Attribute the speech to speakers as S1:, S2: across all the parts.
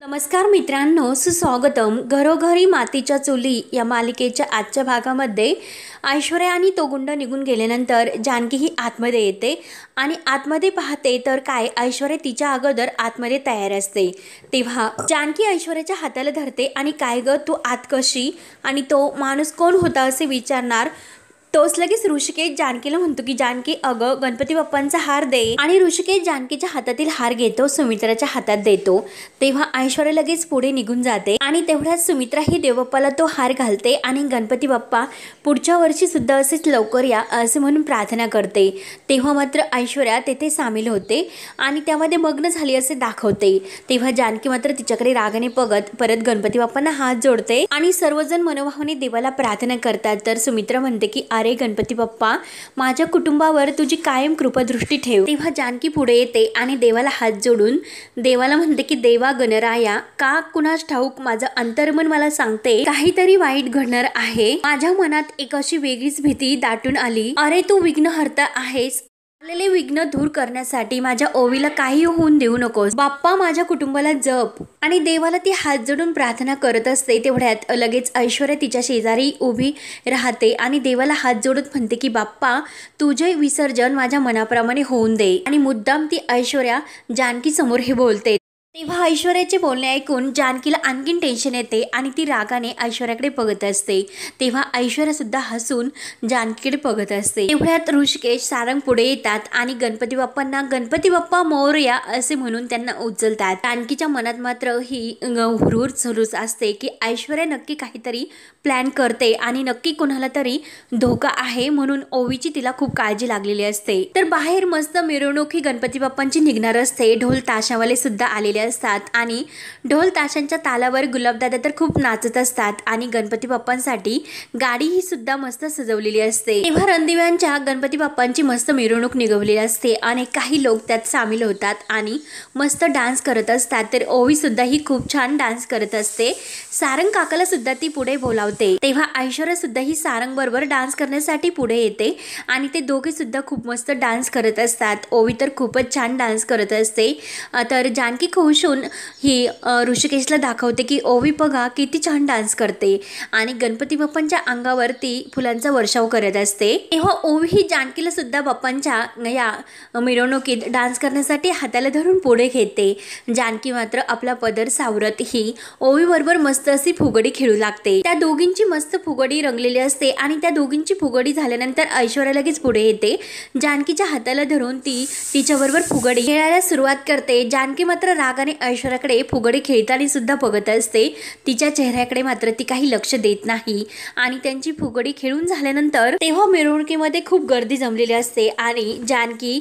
S1: नमस्कार मित्रांनो, सुस्वागतम. घरोघरी मातीच्या चुली या मालिकेच्या आजच्या भागामध्ये ऐश्वर्या आणि तो गुंड निघून गेल्यानंतर जानकी ही आतमध्ये येते आणि आतमध्ये पाहते तर काय ऐश्वर्या तिच्या अगोदर आतमध्ये तयार असते. तेव्हा जानकी ऐश्वर्याच्या हाताला धरते आणि काय ग तू आत कशी आणि तो माणूस कोण होता असे विचारणार. तोच लगेच ऋषिकेश जानकीला म्हणतो की जानकी अगं गणपती बाप्पांचा हार दे. आणि ऋषिकेश जानकीच्या हातातील हार घेतो, सुमित्राच्या हातात देतो. तेव्हा ऐश्वर्या लगेच पुढे निघून जाते आणि तेवढ्यात सुमित्रा ही देवबाप्पाला तो हार घालते आणि गणपती बाप्पा पुढच्या वर्षी सुद्धा असेच लवकर या असे म्हणून प्रार्थना करते. तेव्हा मात्र ऐश्वर्या तेथे सामील होते आणि त्यामध्ये मग्न झाली असे दाखवते. तेव्हा जानकी मात्र तिच्याकडे रागाने बघत परत गणपती बाप्पांना हात जोडते आणि सर्वजण मनोभावाने देवाला प्रार्थना करतात. तर सुमित्रा म्हणते की अरे गणपती बाप्पा, माझ्या कुटुंबावर तुझी कायम कृपादृष्टी ठेव. तेव्हा जानकी पुढे येते आणि देवाला हात जोडून देवाला म्हणते की देवा गणराया, का कुणास ठाऊक माझं अंतर्मन मला सांगते काहीतरी वाईट घडणार आहे. माझ्या मनात एक अशी वेगळीच भीती दाटून आली. अरे तू विघ्नहर्ता आहेस, आलेले विघ्न दूर करण्यासाठी माझ्या ओवीला काही होऊन देऊ नकोस. बाप्पा माझ्या कुटुंबाला जप. आणि देवाला ती हात जोडून प्रार्थना करत असते. तेवढ्यात लगेच ऐश्वर्या तिच्या शेजारी उभी राहते आणि देवाला हात जोडत म्हणते की बाप्पा तुझे विसर्जन माझ्या मनाप्रमाणे होऊन दे. आणि मुद्दाम ती ऐश्वर्या जानकी समोर हे बोलते. तेव्हा ऐश्वर्याचे बोलणे ऐकून जानकीला आणखीन टेन्शन येते आणि ती रागाने ऐश्वर्याकडे बघत असते. तेव्हा ऐश्वर्या सुद्धा हसून जानकीकडे बघत असते. तेवढ्यात ऋषिकेश सारंग पुढे येतात आणि गणपती बाप्पांना गणपती बाप्पा मोरया असे म्हणून त्यांना उचलतात. जानकीच्या मनात मात्र ही हुरहुर सुरूच असते की ऐश्वर्या नक्की काहीतरी प्लॅन करते आणि नक्की कोणाला तरी धोका आहे म्हणून ओवीची तिला खूप काळजी लागलेली असते. तर बाहेर मस्त मिरवणूक ही गणपती बाप्पांची निघणार असते. ढोल ताशावाले सुद्धा आलेले असतात आणि ढोल ताशांच्या तालावर गुलाबदादा तर खूप नाचत असतात आणि गणपती बाप्पांसाठी गाडी ही सुद्धा मस्त सजवलेली असते. तेव्हा रणदिव्यांच्या गणपती बाप्पांची मस्त मिरवणूक निघवलेली असते आणि काही लोक त्यात सामील होतात आणि मस्त डान्स करत असतात. तर ओवी सुद्धा ही खूप छान डान्स करत असते. सारंग काकाला सुद्धा ती पुढे बोलावते. तेव्हा ऐश्वर्या सुद्धा ही सारंग बरोबर डान्स करण्यासाठी पुढे येते आणि ते दोघे सुद्धा खूप मस्त डान्स करत असतात. ओवी तर खूपच छान डान्स करत असते. तर जानकी खुशून ही ऋषिकेशला दाखवते की ओवी बघा किती छान डान्स करते आणि गणपती बाप्पांच्या अंगावर ती फुलांचा वर्षाव करत असते. तेव्हा ओवी ही जानकीला सुद्धा बाप्पांच्या या मिरवणुकीत डान्स करण्यासाठी हाताला धरून पुढे घेते. जानकी मात्र आपला पदर सावरत ही ओवी बरोबर मस्त अशी फुगडी खेळू लागते. त्या दोघींची मस्त फुगडी रंगलेली असते आणि त्या दोघींची फुगडी झाल्यानंतर ऐश्वर्या लगेच पुढे येते. जानकीच्या हाताला धरून ती तिच्याबरोबर फुगडी खेळायला सुरुवात करते. जानकी मात्र रागाने ऐश्वर्याकडे फुगडी खेळताना सुद्धा बघत असते. तिच्या चेहऱ्याकडे मात्र ती काही लक्ष देत नाही आणि त्यांची फुगडी खेळून झाल्यानंतर तेव्हा मिरवणुकीमध्ये खूप गर्दी जमलेली असते आणि जानकी,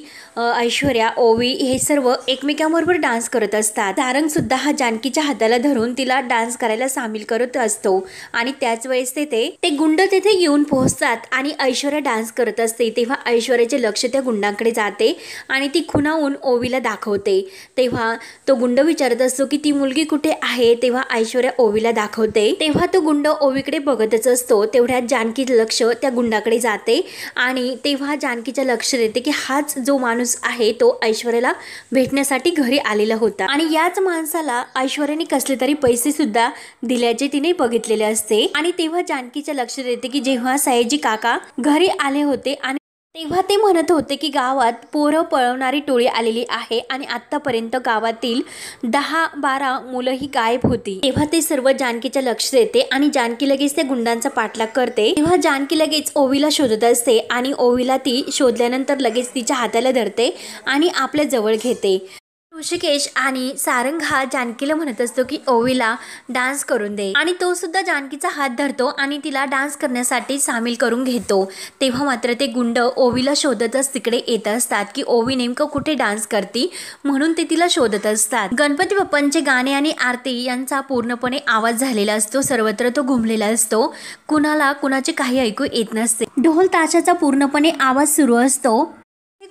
S1: ऐश्वर्या, ओवी हे सर्व एकमेकांबरोबर डान्स करत असतात. सारंग सुद्धा हा जानकीच्या हाताला धरून तिला डान्स करायला सामील करत असतो आणि त्याच वेळेस ते गुंड तेथे येऊन पोहोचतात आणि ऐश्वर्या डान्स करत असते. तेव्हा ऐश्वर्याचे लक्ष त्या गुंडांकडे जाते आणि ती खुणावून ओवीला दाखवते. तेव्हा तो गुंड विचारत असतो की ती मुलगी कुठे आहे. तेव्हा ऐश्वर्या ओवीला दाखवते. तेव्हा तो गुंड ओवीकडे बघतच असतो. तेवढ्यात जानकीचं लक्ष त्या गुंडाकडे जाते आणि तेव्हा जानकीच्या लक्ष देते की हाच जो माणूस आहे तो ऐश्वर्याला भेटण्यासाठी घरी आलेला होता आणि याच माणसाला ऐश्वर्याने कसले तरी पैसे सुद्धा दिल्याचे तिने बघितलेले असते. आणि तेव्हा जानकीच्या लक्ष देते की जेव्हा सयाजी काका घरी आले होते आणि तेव्हा ते म्हणत होते की गावात पोरं पळवणारी टोळी आलेली आहे आणि आतापर्यंत गावातील 10-12 मुलं ही गायब होती. तेव्हा ते सर्व जानकीच्या लक्ष देते आणि जानकी लगेच त्या गुंडांचा पाठलाग करते. तेव्हा जानकी लगेच ओवीला शोधत असते आणि ओवीला ती शोधल्यानंतर लगेच तिच्या हाताला धरते आणि आपल्या जवळ घेते. ऋषिकेश आणि सारंग हा जानकीला म्हणत असतो की ओवीला डान्स करून दे आणि तो सुद्धा जानकीचा हात धरतो आणि तिला डान्स करण्यासाठी सामील करून घेतो. तेव्हा मात्र ते गुंड ओवीला शोधतच तिकडे येत असतात की ओवी नेमकं कुठे डान्स करती म्हणून ते तिला शोधत असतात. गणपती बाप्पांचे गाणे आणि आरती यांचा पूर्णपणे आवाज झालेला असतो. सर्वत्र तो घुमलेला असतो. कुणाला कुणाचे काही ऐकू येत नसते. ढोल ताशाचा पूर्णपणे आवाज सुरू असतो.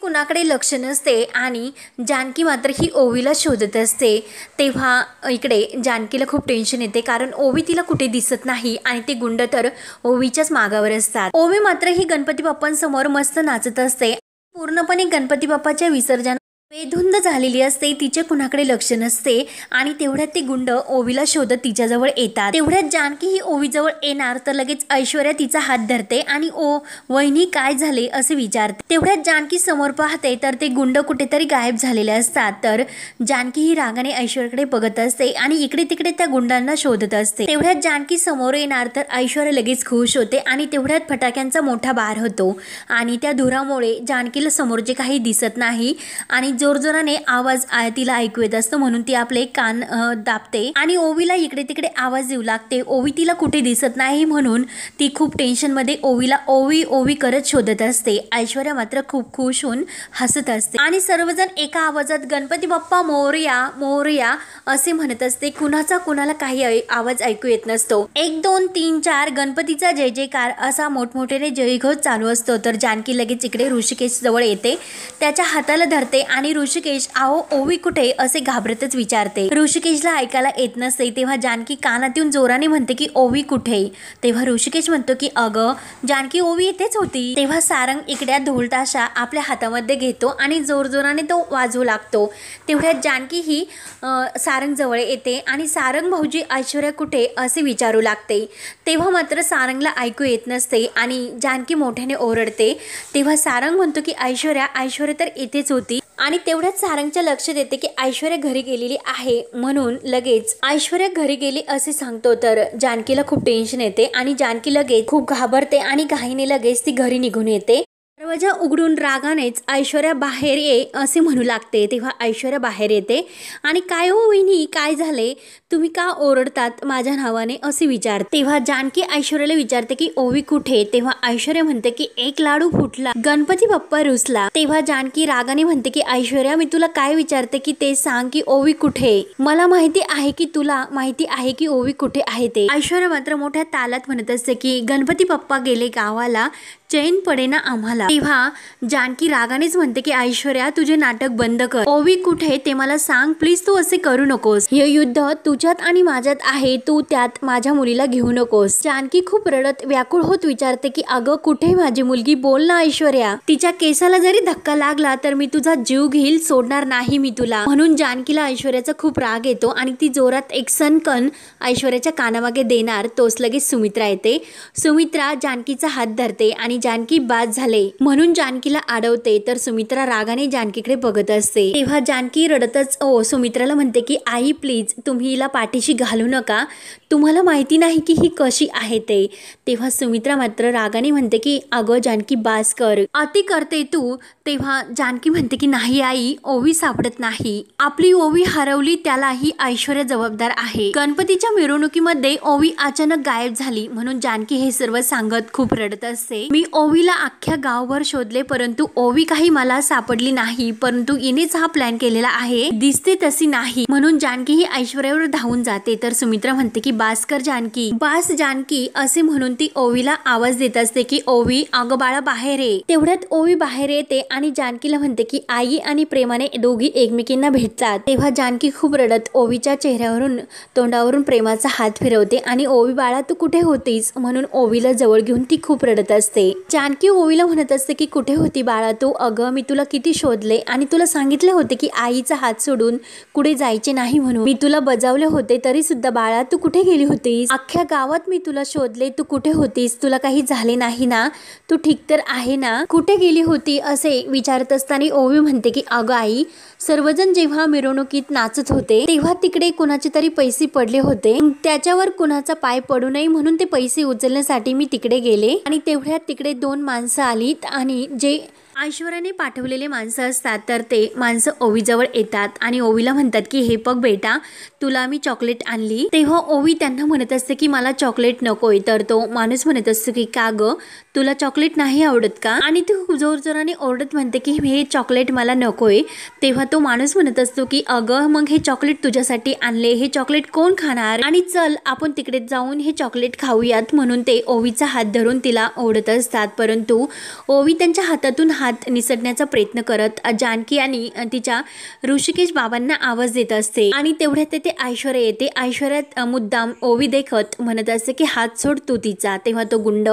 S1: कुणाकडे लक्ष नसते आणि जानकी मात्र ही ओवीला शोधत असते. तेव्हा इकडे जानकीला खूप टेन्शन येते कारण ओवी तिला कुठे दिसत नाही आणि ते गुंड तर ओवीच्याच मागावर असतात. ओवी मात्र ही गणपती बाप्पांसमोर मस्त नाचत असते. पूर्णपणे गणपती बाप्पाच्या विसर्जन बेधुंद झालेली असते, तिचे कुणाकडे लक्ष नसते आणि तेवढ्यात ते गुंड ओवीला शोधत तिच्याजवळ येतात। तेवढ्यात जानकी ही ओवीजवळ येणार तर लगेच ऐश्वर्या तिचा हात धरते आणि ओ वहिनी काय झाले असे विचारते। तेवढ्यात जानकी समोर पाहते तर ते गुंड कुठेतरी गायब झालेले असतात। तर जानकी ही रागाने ऐश्वर्याकडे बघत असते आणि इकडे तिकडे त्या गुंडांना शोधत असते। तेवढ्यात जानकी समोर येणार तर ऐश्वर्या लगेच खुश होते आणि तेवढ्यात फटाक्यांचा मोठा बार होतो आणि त्या धुरामुळे जानकीला समोरचे काही दिसत नाही आणि जोरजोराने आवाज तिला ऐकू येत असतो, म्हणून ती आपले कान दाबते आणि ओवीला इकडे तिकडे आवाज येऊ लागते। ओवी तिला कुठे दिसत नाही म्हणून ती खूप टेन्शन मध्ये ओवीला ओवी ओवी करत शोधत असते। ऐश्वर्या मात्र खूप खुश होऊन हसत असते आणि सर्वजण एका आवाजात गणपती बाप्पा मोरया मोरया असे म्हणत असते। कुणाचा कुणाला काही आवाज ऐकू येत नसतो। 1 2 3 4 गणपतीचा जय जयकार असा मोठमोठ्याने जयघोष चालू असतो। तर जानकी लगेच इकडे ऋषिकेश जवळ येते, त्याच्या हाताला धरते आणि ऋषिकेश आओ ओवी कुठे असे घाबरतच विचारते। ऋषिकेशला ऐकायला येत नसते तेव्हा जानकी कानात येऊन जोराने म्हणते की ओवी कुठे। तेव्हा ऋषिकेश म्हणतो की अगं जानकी ओवी इथेच होती। तेव्हा सारंग इकड्या ढोलताशा आपल्या हातामध्ये घेतो आणि जोरजोराने तो वाजवू लागतो। तेवढ्यात जानकी ही सारंग जवळ येते आणि सारंग भाऊजी ऐश्वर्या कुठे असे विचारू लागते। तेव्हा मात्र सारंगला ऐकू येत नसते आणि जानकी मोठ्याने ओरडते। तेव्हा सारंग म्हणतो की ऐश्वर्या तर इथेच होती आणि तेवढ्याच सारंगच्या लक्षात येते की ऐश्वर्या घरी गेलेली आहे, म्हणून लगेच ऐश्वर्या घरी गेली असे सांगतो। तर जानकीला खूप टेन्शन येते आणि जानकी लगेच खूप घाबरते आणि घाईने लगेच ती घरी निघून येते। दरवाजा उघडून रागानेच ऐश्वर्या बाहेर ये असे म्हणू लागते। तेव्हा ऐश्वर्या बाहेर येते आणि काय हो वहिनी काय झाले, तुम्ही का ओरडतात माझ्या नावाने असे विचारते। तेव्हा जानकी ऐश्वर्याला विचारते की ओवी कुठे। तेव्हा ऐश्वर्या म्हणते की एक लाडू फुटला गणपती बाप्पा रुसला। तेव्हा जानकी रागाने म्हणते की ऐश्वर्या मी तुला काय विचारते की ते सांग की ओवी कुठे। मला माहिती आहे की तुला माहिती आहे की ओवी कुठे आहे ते। ऐश्वर्या मात्र मोठ्या तालात म्हणत असते की गणपती बाप्पा गेले गावाला, चैन पडेना आम्हाला। तेव्हा जानकी रागानेच म्हणते की ऐश्वर्या तुझे नाटक बंद कर, ओवी कुठे ते मला सांग प्लीज, तू असे करू नकोस। हे युद्ध तुझ्यात आणि माझ्यात आहे, तू त्यात माझ्या मुलीला घेऊ नकोस। जानकी खूप रडत व्याकुळ होत विचारते की अगं कुठे माझी मुलगी, बोल ना ऐश्वर्या, तिच्या केसाला जरी धक्का लागला तर मी तुझा जीव घेईल, सोडणार नाही मी तुला। म्हणून जानकीला ऐश्वर्याचा खूप राग येतो आणि ती जोरात एक सनकन ऐश्वर्याच्या कानामागे देणार तोच लगेच सुमित्रा येते। सुमित्रा जानकीचा हात धरते आणि जानकी बाद झाले म्हणून जानकीला अडवते। तर सुमित्रा रागाने जानकीकडे बघत असते। तेव्हा जानकी रडतच सुमित्राला म्हणते की आई प्लीज तुम्ही हिला पाठीशी घालू नका, तुम्हाला माहिती नाही की ही कशी आहे ते। तेव्हा सुमित्रा मात्र रागाने म्हणते की अगं जानकी बास कर, अति करते तू। तेव्हा जानकी म्हणते की नाही आई, ओवी सापडत नाही, आपली ओवी हरवली त्याला ही ऐश्वर्या जबाबदार आहे। गणपतीच्या मिरवणुकीमध्ये ओवी अचानक गायब झाली म्हणून जानकी हे सर्व सांगत खूप रडत असते। मी ओवीला अख्ख्या गावभर शोधले परंतु ओवी काही मला सापडली नाही, परंतु इनेच हा प्लॅन केलेला आहे, दिसते तशी नाही। म्हणून जानकी ही ऐश्वर्यावर धावून जाते। तर सुमित्रा म्हणते की बास कर जानकी, बास जानकी असे म्हणून ती ओवीला आवाज देत असते की ओवी अगं बाळा बाहेर ये। तेवढ्यात ओवी बाहेर येते आणि जानकीला म्हणते की आई आणि प्रेमाने दोघी एकमेकींना भेटतात। तेव्हा जानकी खूप रडत ओवीच्या चेहऱ्यावरून तोंडावरून प्रेमाचा हात फिरवते आणि ओवी बाळा तू कुठे होतीस म्हणून ओवीला जवळ घेऊन ती खूप रडत असते। जानकी ओवीला म्हणत असते की कुठे होती बाळा तू, अगं मी तुला किती शोधले आणि तुला सांगितले होते की आईचा हात सोडून कुठे जायचे नाही म्हणून, मी तुला बजावले होते तरी सुद्धा बाळा तू कुठे गेली होतीस, अख्ख्या गावात मी तुला शोधले, तू कुठे होतीस, तुला काही झाले नाही ना, तू ठीक तर आहे ना, कुठे गेली होती असे विचारत असताना ओवी म्हणते की अगं आई सर्वजण जेव्हा मिरवणुकीत नाचत होते तेव्हा तिकडे कुणाचे तरी पैसे पडले होते, त्याच्यावर कुणाचा पाय पडू नये म्हणून ते पैसे उचलण्यासाठी मी तिकडे गेले आणि तेवढ्यात तिकडे 2 माणसं आलीत आणि जे ऐश्वर्याने पाठवलेले माणसं असतात तर ते माणसं ओवीजवळ येतात आणि ओवीला म्हणतात की हे बघ बेटा तुला मी चॉकलेट आणली। तेव्हा ओवी त्यांना म्हणत असते की मला चॉकलेट नकोय। तर तो माणूस म्हणत असतो की का ग तुला चॉकलेट नाही आवडत का, आणि ती जोरजोराने ओरडत म्हणते की हे चॉकलेट मला नकोय। तेव्हा तो माणूस म्हणत असतो की अगं मग हे चॉकलेट तुझ्यासाठी आणले, हे चॉकलेट कोण खाणार, आणि चल आपण तिकडे जाऊन हे चॉकलेट खाऊयात। म्हणून ते ओवीचा हात धरून तिला ओढत असतात परंतु ओवी त्यांच्या हातातून हात निसटण्याचा प्रयत्न करत जानकी आणि तिच्या ऋषिकेश बाबांना आवाज देत असते आणि तेवढ्यात तेथे ऐश्वर्या येते। ऐश्वर्यात मुद्दाम ओवी देखत म्हणत असते की हात सोड तू तिचा। तेव्हा तो गुंड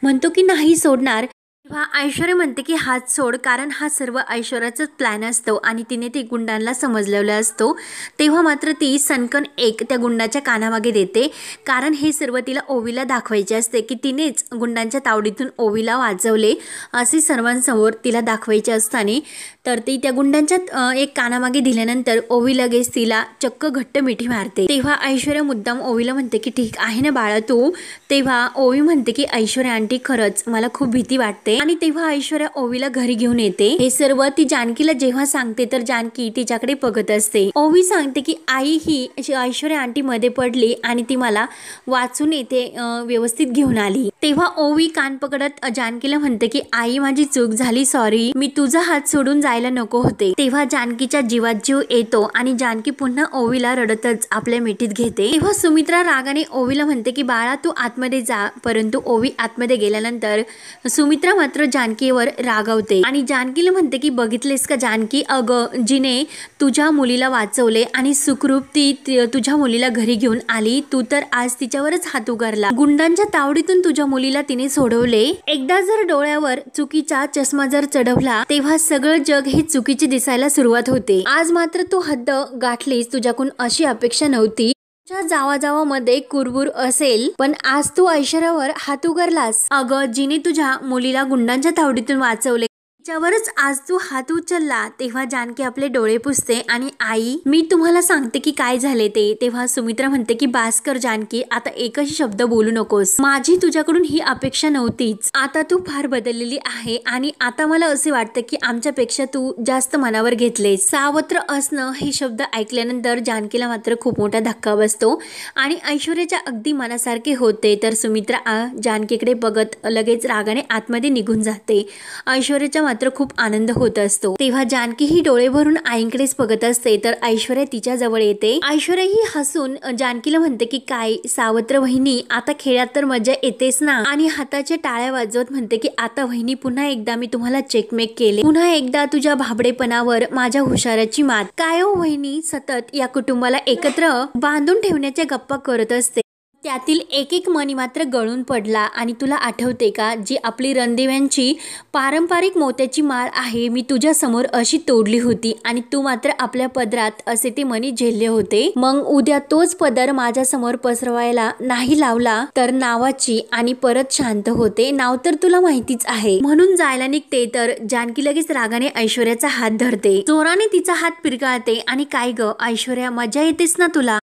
S1: म्हणतो की नाही सोडणार। तेव्हा ऐश्वर्या म्हणते की हात सोड, कारण हा सर्व ऐश्वर्याचाच प्लॅन असतो आणि तिने ते गुंडांना समजलेला असतो। तेव्हा मात्र ती सनकन एक त्या गुंडाच्या कानामागे देते, कारण हे सर्व तिला ओवीला दाखवायचे असते की तिनेच गुंडांच्या तावडीतून ओवीला वाचवले असे सर्वांसमोर तिला दाखवायचे असताना तर ती त्या गुंडांच्या एक कानामागे दिल्यानंतर ओवी लगेच तिला चक्क घट्ट मिठी मारते। तेव्हा ऐश्वर्या मुद्दाम ओवीला म्हणते की ठीक आहे ना बाळा तू। तेव्हा ओवी म्हणते की ऐश्वर्या आंटी खरंच मला खूप भीती वाटते, आणि तेव्हा ऐश्वर्या ओवीला घरी घेऊन येते। हे सर्व ती जानकीला जेव्हा सांगते तर जानकी तिच्याकडे बघत असते। ओवी सांगते की आई ही ऐश्वर्या आंटी मध्ये पडली आणि ती मला वाचून येते व्यवस्थित घेऊन आली। तेव्हा ओवी कान पकडत जानकीला म्हणते की आई माझी चूक झाली, सॉरी, मी तुझा हात सोडून जायला नको होते। तेव्हा जानकीच्या जीवात जीव येतो आणि जानकी पुन्हा ओवीला रडतच आपल्या मिठीत घेते। तेव्हा सुमित्रा रागाने ओवीला म्हणते की बाळा तू आतमध्ये जा, परंतु ओवी आतमध्ये गेल्यानंतर सुमित्रा मात्र जानकीवर रागावते आणि जानकीला म्हणते की बघितलेस का जानकी, अगं जिने तुझ्या मुलीला वाचवले आणि सुखरूप ती तुझ्या मुलीला घरी घेऊन आली, तू तर आज तिच्यावरच हात उगारला। गुंडांच्या तावडीतून तुझ्या मुलीला तिने सोडवले। एकदा जर डोळ्यावर चुकीचा चष्मा जर चढवला तेव्हा सगळं जग हे चुकीचे दिसायला सुरुवात होते। आज मात्र तू हद्द गाठलीस, तुझ्याकडून अशी अपेक्षा नव्हती। जावाजावामध्ये कुरबुर असेल, पण आज तू ऐश्वर्यावर हात उगारलास। अगं जिने तुझ्या मुलीला गुंडांच्या तावडीतून वाचवले त्याच्यावरच आज तू हात उचलला। तेव्हा जानकी आपले डोळे पुसते आणि आई मी तुम्हाला सांगते की काय झाले ते। तेव्हा सुमित्रा म्हणते की बास्कर जानकी, आता एकही शब्द बोलू नकोस, माझी तुझ्याकडून ही अपेक्षा नव्हतीच। आता तू फार बदललेली आहे आणि आता मला असे वाटतं की आमच्यापेक्षा तू जास्त मनावर घेतलेस। सावत्र असणं हे शब्द ऐकल्यानंतर जानकीला मात्र खूप मोठा धक्का बसतो आणि ऐश्वर्याच्या अगदी मनासारखे होते। तर सुमित्रा जानकीकडे बघत लगेच रागाने आतमध्ये निघून जाते। ऐश्वर्याच्या मात्र खूप आनंद होत असतो। तेव्हा जानकी ही डोळे भरून आईंकडेच बघत असते तर ऐश्वर्या तिच्या जवळ येते। ऐश्वर्या ही हसून जानकीला म्हणते की काय सावत्र वहिनी, आता खेळात तर मजा येतेच ना, आणि हाताच्या टाळ्या वाजवत म्हणते की आता वहिनी पुन्हा एकदा मी तुम्हाला चेकमेक केले, पुन्हा एकदा तुझ्या भाबडेपणावर माझ्या हुशाराची मात। काय हो वहिनी सतत या कुटुंबाला एकत्र बांधून ठेवण्याच्या गप्पा करत असते, त्यातील एक एक मणी मात्र गळून पडला। आणि तुला आठवते का जी आपली रणदिव्यांची पारंपरिक मोत्याची माळ आहे, मी तुझ्या समोर अशी तोडली होती आणि तू मात्र आपल्या पदरात असे ते मणी झेलले होते। मग उद्या तोच पदर माझ्या समोर पसरवायला नाही लावला तर नावाची आणि परत शांत होते, नाव तर तुला माहितीच आहे। म्हणून जायला निघते तर जानकी लगेच रागाने ऐश्वर्याचा हात धरते, जोराने तिचा हात पिरगाळते आणि काय ग ऐश्वर्या मजा येतेस ना तुला,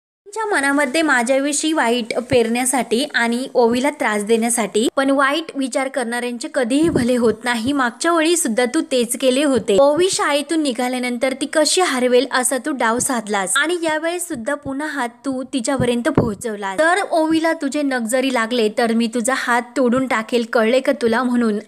S1: मनामध्ये माझ्याविषयी वाईट पेरण्यासाठी आणि ओवीला त्रास देण्यासाठी, पण वाईट विचार करणाऱ्यांचे कधीही भले होत नाही। मागच्या वेळी सुद्धा तू तेच केले होते। ओवी शाळेतून निघाल्यानंतर ती कशी हरवेल असा तू डाव साधलास आणि यावेळेस सुद्धा पुन्हा हात तू तिच्यापर्यंत पोहोचवला। तर ओवीला तुझे नख जरी लागले तर मी तुझा हात तोडून टाकेल, कळले का तुला। म्हणून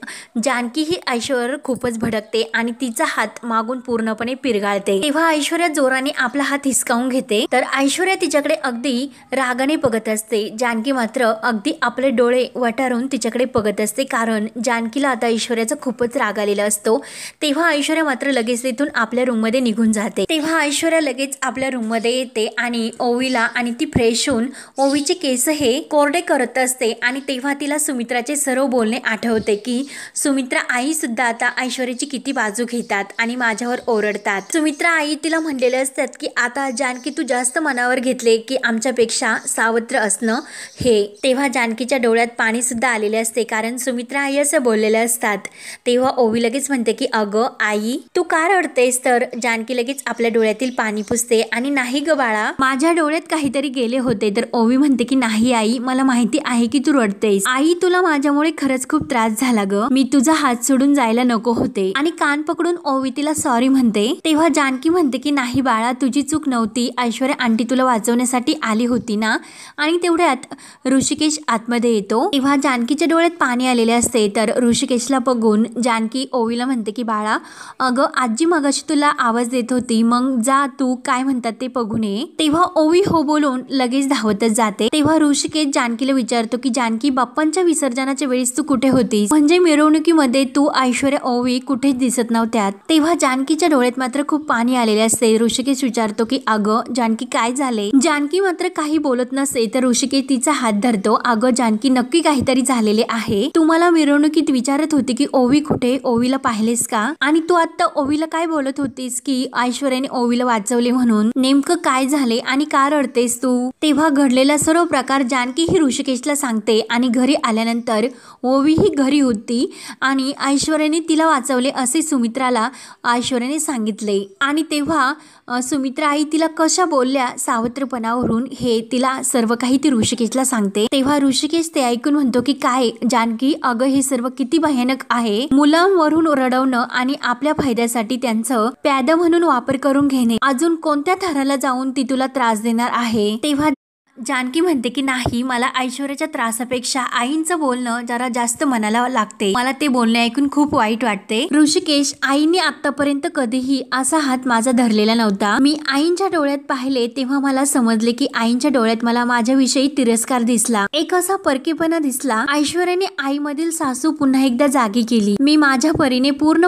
S1: जानकी ही ऐश्वर्यावर खूपच भडकते आणि तिचा हात मागून पूर्णपणे पिरगाळते। तेव्हा ऐश्वर्या जोराने आपला हात हिसकावून घेते तर ऐश्वर्या तिच्याकडे अगदी रागाने बघत असते। जानकी मात्र अगदी आपले डोळे वटारून तिच्याकडे बघत असते, कारण जानकीला आता ऐश्वर्याचा खूपच राग आलेला असतो। तेव्हा ऐश्वर्या मात्र लगेच तिथून आपल्या रूम मध्ये निघून जाते। तेव्हा ऐश्वर्या लगेच आपल्या रूम मध्ये येते आणि ओवीला आणि ती फ्रेश होऊन ओवीचे केस हे कोरडे करत असते आणि तेव्हा तिला सुमित्राचे सर्व बोलणे आठवते की सुमित्रा आई सुद्धा आता ऐश्वर्याची किती बाजू घेतात आणि माझ्यावर ओरडतात। सुमित्रा आई तिला म्हणलेले असतात की आता जानकी तू जास्त मनावर घेतले की आमच्यापेक्षा सावत्र असणं हे। तेव्हा जानकीच्या डोळ्यात पाणी सुद्धा आलेले असते, कारण सुमित्रा आई असं बोललेले असतात। तेव्हा ओवी लगेच म्हणते की अगं आई तू का रडतेस, तर जानकी लगेच आपल्या डोळ्यातील पाणी पुसते आणि नाही ग बाळा माझ्या डोळ्यात काहीतरी गेले होते। तर ओवी म्हणते की नाही आई मला माहिती आहे की तू रडतेस, आई तुला माझ्यामुळे खरंच खूप त्रास झाला ग, मी तुझा हात सोडून जायला नको होते, आणि कान पकडून ओवी तिला सॉरी म्हणते। तेव्हा जानकी म्हणते की नाही बाळा तुझी चूक नव्हती, ऐश्वर्या आंटी तुला वाचवण्यासाठी आली होती ना। आणि तेवढ्यात ऋषिकेश आतमध्ये येतो। तेव्हा जानकीच्या डोळ्यात पाणी आलेले असते तर ऋषिकेशला बघून जानकी ओवीला म्हणते की बाळा अगं आजी मगाशी तुला आवाज देत होती, मग जा तू काय म्हणतात ते बघून ये। तेव्हा ओवी हो बोलून लगेच धावतच जाते। तेव्हा ऋषिकेश जानकीला विचारतो की जानकी बाप्पांच्या विसर्जनाच्या वेळेस तू कुठे होतीस, म्हणजे मिरवणुकीमध्ये तू ऐश्वर्या ओवी कुठेच दिसत नव्हत्यात। तेव्हा जानकीच्या डोळ्यात मात्र खूप पाणी आलेले असते। ऋषिकेश विचारतो की अगं जानकी काय झाले। जानकी मात्र काही बोलत नसे तर ऋषिकेश तिचा हात धरतो. अगं जानकी, नक्की काहीतरी झालेले आहे. तू मला मिरवणुकीत विचारत होती की ओवी कुठे, ओवीला पाहिलेस का? आणि तू आता ओवीला काय बोलत होतीस की ऐश्वर्याने ओवीला वाचवले म्हणून. नेमकं काय झाले आणि का रडतेस तू? तेव्हा घडलेला सर्व प्रकार जानकी ही ऋषिकेशला सांगते आणि घरी आल्यानंतर ओवी ही घरी होती आणि ऐश्वर्याने तिला वाचवले असे सुमित्राला ऐश्वर्याने सांगितले. आणि तेव्हा सुमित्रा आई तिला कशा बोलल्या सावत्रपणावरून हे तिला सर्व काही ती ऋषिकेशला सांगते. तेव्हा ऋषिकेश ते ऐकून म्हणतो की काय जानकी, अगं हे सर्व किती भयानक आहे. मुलांवरून रडवणं आणि आपल्या फायद्यासाठी त्यांचं प्याद म्हणून वापर करून घेणे. अजून कोणत्या थराला जाऊन ती तुला त्रास देणार आहे? तेव्हा जानकी म्हणते की नाही, मला ऐश्वर्याच्या त्रासापेक्षा आईंचं बोलणं जरा जास्त मनाला लागते. मला ते बोलणे ऐकून खूप वाईट वाटते. ऋषिकेश, आईने आतापर्यंत कधीही असा हात माझा धरलेला नव्हता. मी आईंच्या डोळ्यात पाहिले तेव्हा मला समजले की आईंच्या डोळ्यात मला माझ्याविषयी तिरस्कार दिसला, एक असा परकेपणा दिसला. ऐश्वर्याने आईमधील सासू पुन्हा एकदा जागी केली. मी माझ्या परीने पूर्ण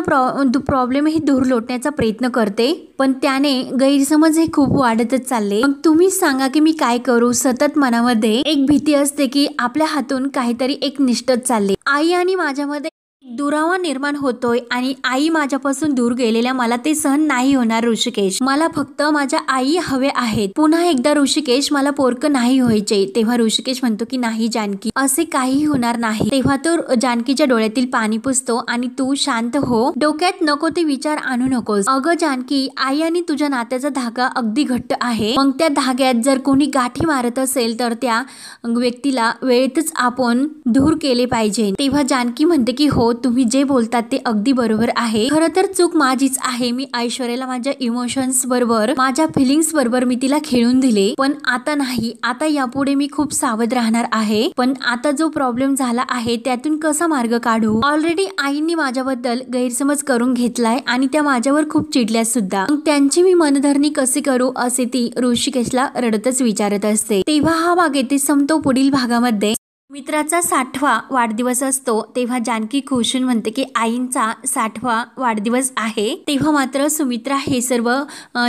S1: प्रॉब्लेम ही दूर लोटण्याचा प्रयत्न करते, पण त्याने गैरसमज हे खूप वाढतच चालले. मग तुम्हीच सांगा की मी काय करू? सतत मनामध्ये एक भीती असते की आपल्या हातून काहीतरी एक निष्ठच चालले. आई आणि माझ्यामध्ये दुरावा निर्माण होतोय आणि आई माझ्यापासून दूर गेलेल्या मला ते सहन नाही होणार. ऋषिकेश, मला फक्त माझ्या आई हवे आहेत. पुन्हा एकदा ऋषिकेश, मला पोरकं नाही व्हायचे. तेव्हा ऋषिकेश म्हणतो की नाही जानकी, असे काही होणार नाही. तेव्हा तो जानकीच्या डोळ्यातील पाणी पुसतो आणि तू शांत हो, डोक्यात नको ते विचार आणू नकोस. अगं जानकी, आई आणि तुझ्या नात्याचा धागा अगदी घट्ट आहे. मग त्या धाग्यात जर कोणी गाठी मारत असेल तर त्या व्यक्तीला वेळेतच आपण दूर केले पाहिजे. तेव्हा जानकी म्हणते की हो, तुम्ही जे बोलतात ते अगदी बरोबर आहे. खरं तर चूक माझीच आहे. मी ऐश्वर्याला माझ्या इमोशन्स बरोबर, माझ्या फिलिंग्स बरोबर मी तिला खेळून दिले. पण आता नाही, आता यापुढे मी खूप सावध राहणार आहे. पण आता जो प्रॉब्लेम झाला आहे त्यातून कसा मार्ग काढू? ऑलरेडी आईंनी माझ्याबद्दल गैरसमज करून घेतलाय आणि त्या माझ्यावर खूप चिडल्या सुद्धा. त्यांची मी मनधरणी कशी करू असे ती ऋषिकेशला रडतच विचारत असते. तेव्हा हा भाग येथे संपतो. पुढील भागामध्ये मित्राचा 60वा वाढदिवस असतो. तेव्हा जानकी खुशून म्हणते की आईंचा 60वा वाढदिवस आहे. तेव्हा मात्र सुमित्रा हे सर्व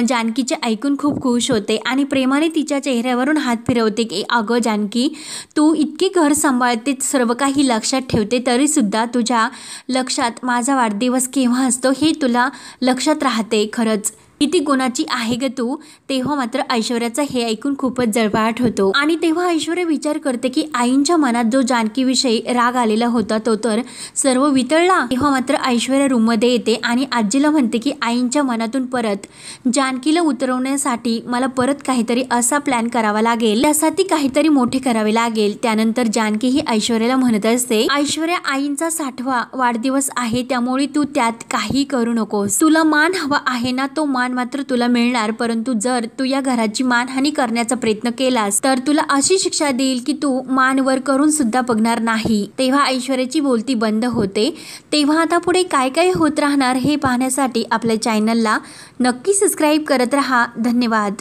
S1: जानकीचे ऐकून खूप खुश होते आणि प्रेमाने तिच्या चेहऱ्यावरून हात फिरवते की अगं जानकी, तू इतके घर सांभाळते, सर्व काही लक्षात ठेवते, तरी सुद्धा तुझ्या लक्षात माझा वाढदिवस केव्हा असतो हे तुला लक्षात राहते. खरंच किती गुणाची आहे ग तू. तेव्हा मात्र ऐश्वर्याचं हे ऐकून खूपच जळफळाट होतो आणि तेव्हा ऐश्वर्या विचार करते की आईंच्या मनात जो जानकीविषयी राग आलेला होता तो तर सर्व वितळला. तेव्हा मात्र ऐश्वर्या रूममध्ये येते आणि आजीला म्हणते की आईंच्या मनातून परत जानकीला उतरवण्यासाठी मला परत काहीतरी असा प्लॅन करावा लागेल, त्यासाठी काहीतरी मोठे करावे लागेल. त्यानंतर जानकी ही ऐश्वर्याला म्हणत असते, ऐश्वर्या, आईंचा 60वा वाढदिवस आहे, त्यामुळे तू त्यात काही करू नकोस. तुला मान हवा आहे ना, तो मान मात्र तुला मिळणार. परंतु जर तू या घराची मानहानी करण्याचा प्रयत्न केलास तर तुला अशी शिक्षा देईल की तू मान वर करून सुद्धा बघणार नाही. तेव्हा ऐश्वर्याची बोलती बंद होते. तेव्हा आता पुढे काय काय होत राहणार हे पाहण्यासाठी आपल्या चॅनलला नक्की सबस्क्राईब करत राहा. धन्यवाद.